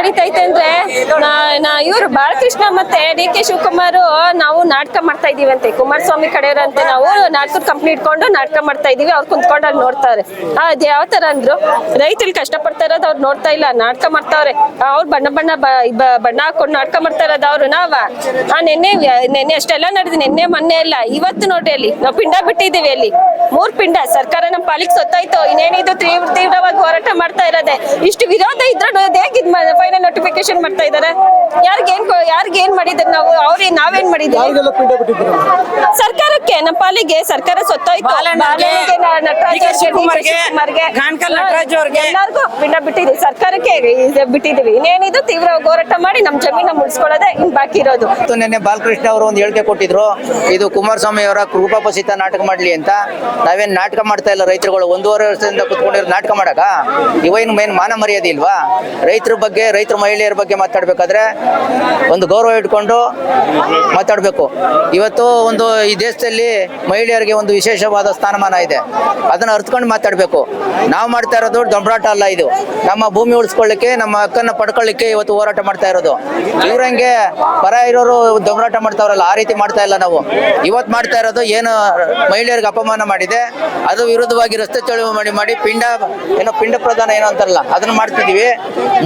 ನಡೀತೈತೆ ಅಂದ್ರೆ ಇವರು ಬಾಲಕೃಷ್ಣ ಮತ್ತೆ DK ಶಿವಕುಮಾರ್ ನಾವು ನಾಟಕ ಮಾಡ್ತಾ ಇದೀವಂತೆ, ಕುಮಾರಸ್ವಾಮಿ ಕಡೆಯವರಂತೆ ನಾವು ನಾಟಕದ ಕಂಪ್ನಿ ಇಟ್ಕೊಂಡು ನಾಟಕ ಮಾಡ್ತಾ ಇದೀವಿ. ಅವ್ರು ಕುಂತ್ಕೊಂಡು ಅಲ್ಲಿ ನೋಡ್ತಾರೆ. ಅದ್ ಯಾವ ತರ ಅಂದ್ರು, ರೈತರು ಕಷ್ಟ ಪಡ್ತಾ ಇರೋದು ಅವ್ರು ನೋಡ್ತಾ ಇಲ್ಲ, ನಾಟಕ ಮಾಡ್ತಾವ್ರೆ. ಅವ್ರು ಬಣ್ಣ ಹಾಕೊಂಡು ನಾಟಕ ಮಾಡ್ತಾ ಇರೋದು ಅವ್ರು. ನೆನ್ನೆ ಅಷ್ಟೆಲ್ಲ ನಡೆದು ನಿನ್ನೆ ಮೊನ್ನೆ ಎಲ್ಲ ಇವತ್ತು ನೋಡ್ರಿ ಅಲ್ಲಿ ನಾವು ಪಿಂಡ ಬಿಟ್ಟಿದ್ದೀವಿ. ಅಲ್ಲಿ 3 ಪಿಂಡ ಸರ್ಕಾರ ನಮ್ಮ ಪಾಲಿಗೆ ಸೊತ್ತಾಯ್ತು. ಇನ್ನೇನಿದು ತೀವ್ರವಾಗಿ ಹೋರಾಟ ಮಾಡ್ತಾ ಇರೋದೆ. ಇಷ್ಟು ವಿರೋಧ ಇದ್ರೆ ಹೇಗೆ ಫೈನಲ್ ನೋಟಿಫಿಕೇಶನ್ ಮಾಡ್ತಾ ಇದಾರೆ? ಯಾರಿಗೇನ್ ಮಾಡಿದ್ರೆ ನಾವೇನ್ ಮಾಡಿದ್ದೀವಿ? ಸರ್ಕಾರಕ್ಕೆ ನಮ್ಮ ಪಾಲಿಗೆ ಸರ್ಕಾರ ಸೊತ್ತಾಯ್ತು. ಎಲ್ಲರಿಗೂ ಪಿಂಡ ಬಿಟ್ಟಿದೀವಿ, ಸರ್ಕಾರಕ್ಕೆ ಬಿಟ್ಟಿದೀವಿ. ಇನ್ನೇನಿದು ತೀವ್ರ ಹೋರಾಟ ಮಾಡಿ ನಮ್ ಜಮೀನ ಮುಳಿಸ್ಕೊಳ್ಳೋದೆ ಇನ್ ಬಾಕಿ ಇರೋದು. ನಿನ್ನೆ ಬಾಲಕೃಷ್ಣ ಅವರು ಒಂದು ಹೇಳಿಕೆ ಕೊಟ್ಟಿದ್ರು, ಇದು ಕುಮಾರಸ್ವಾಮಿ ಅವರ ಕೃಪಾಪಸಿತ ನಾಟಕ ಮಾಡ್ಲಿ ಅಂತ. ನಾವೇನ್ ನಾಟಕ ಮಾಡ್ತಾ ಇಲ್ಲ. ರೈತರುಗಳು 1.5 ವರ್ಷದಿಂದ ಕುತ್ಕೊಂಡಿರೋ ನಾಟಕ ಮಾಡಕ ಇವೇನು ಮೇನ್ ಮಾನ ಮರ್ಯಾದೆ ಇಲ್ವಾ? ರೈತರ ಬಗ್ಗೆ, ರೈತರ ಮಹಿಳೆಯರ ಬಗ್ಗೆ ಮಾತಾಡ್ಬೇಕಾದ್ರೆ ಒಂದು ಗೌರವ ಇಟ್ಕೊಂಡು ಮಾತಾಡ್ಬೇಕು. ಇವತ್ತು ಈ ದೇಶದಲ್ಲಿ ಮಹಿಳೆಯರಿಗೆ ಒಂದು ವಿಶೇಷವಾದ ಸ್ಥಾನಮಾನ ಇದೆ, ಅದನ್ನ ಅರ್ಥಕೊಂಡು ಮಾತಾಡ್ಬೇಕು. ನಾವು ಮಾಡ್ತಾ ಇರೋದು ದೊಂಬರಾಟ ಅಲ್ಲ. ಇದು ನಮ್ಮ ಭೂಮಿ ಉಳಿಸ್ಕೊಳ್ಳಿಕ್ಕೆ, ನಮ್ಮ ಹಕ್ಕನ್ನ ಪಡ್ಕೊಳ್ಳಿಕ್ಕೆ ಇವತ್ತು ಹೋರಾಟ ಮಾಡ್ತಾ ಇರೋದು. ಇವ್ರಂಗೆ ಪರ ಇರೋರು ದೊಂಬರಾಟ ಮಾಡ್ತಾವ್ರಲ್ಲ, ಆ ರೀತಿ ಮಾಡ್ತಾ ಇಲ್ಲ ನಾವು. ಇವತ್ತು ಮಾಡ್ತಾ ಇರೋದು ಏನು ಮಹಿಳೆಯರಿಗೆ ಅಪಮಾನ ಮಾಡಿದೆ, ಅದು ವಿರುದ್ಧವಾಗಿ ರಸ್ತೆ ಚಳುವಳಿ ಮಾಡಿ ಪಿಂಡ ಪ್ರದಾನ ಏನೋ ಅಂತಾರಲ್ಲ, ಅದನ್ನ ಮಾಡ್ತಿದೀವಿ.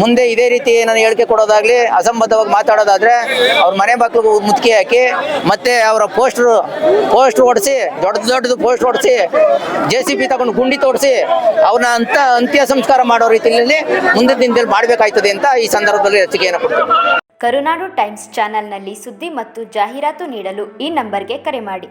ಮುಂದೆ ಇದೇ ರೀತಿ ನಾನು ಹೇಳಿಕೆ ಕೊಡೋದಾಗ್ಲಿ, ಅಸಂಬದ್ಧವಾಗಿ ಮಾತಾಡೋದಾದ್ರೆ ಅವ್ರ ಮನೆ ಬಾಗಿಲು ಮುತ್ತಿಗೆ ಹಾಕಿ ಮತ್ತೆ ಅವರ ಪೋಸ್ಟರ್ ಓಡಿಸಿ, ದೊಡ್ಡದು ಪೋಸ್ಟ್ ಓಡಿಸಿ, JCB ತಗೊಂಡು ಗುಂಡಿ ತೋಡಿಸಿ ಅವ್ರನ್ನ ಅಂತ್ಯ ಸಂಸ್ಕಾರ ಮಾಡೋ ರೀತಿಯಲ್ಲಿ ಮುಂದಿನ ದಿನದಲ್ಲಿ ಮಾಡ್ಬೇಕಾಯ್ತದೆ ಅಂತ ಈ ಸಂದರ್ಭದಲ್ಲಿ ರಚಿಕೆಯನ್ನು ಕೊಡ್ತೀವಿ. ಕರುನಾಡು ಟೈಮ್ಸ್ ಚಾನೆಲ್ನಲ್ಲಿ ಸುದ್ದಿ ಮತ್ತು ಜಾಹೀರಾತು ನೀಡಲು ಈ ನಂಬರ್ಗೆ ಕರೆ ಮಾಡಿ.